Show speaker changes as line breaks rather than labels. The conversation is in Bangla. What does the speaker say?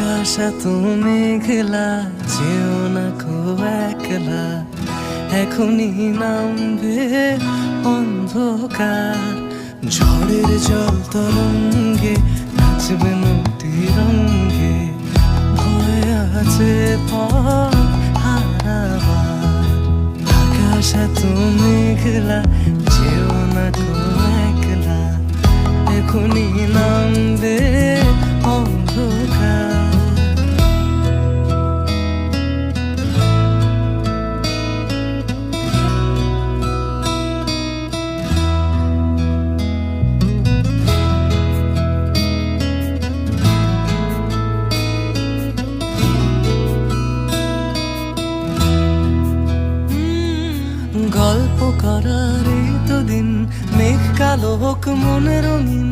আকাশ এত মেঘলা, যেও না কো একলা, এখনই নামবে অন্ধকার। ঝড়ের জল তরঙ্গে নাচবে নদী রঙ্গে, ভয় আছে পথ হারাবার। আকাশ এত মেঘলা, যেও না কো একলা, এখনই নামবে অন্ধকার। গল্প করার এই তো দিন, মেঘ কালো হোক মনে রঙিন,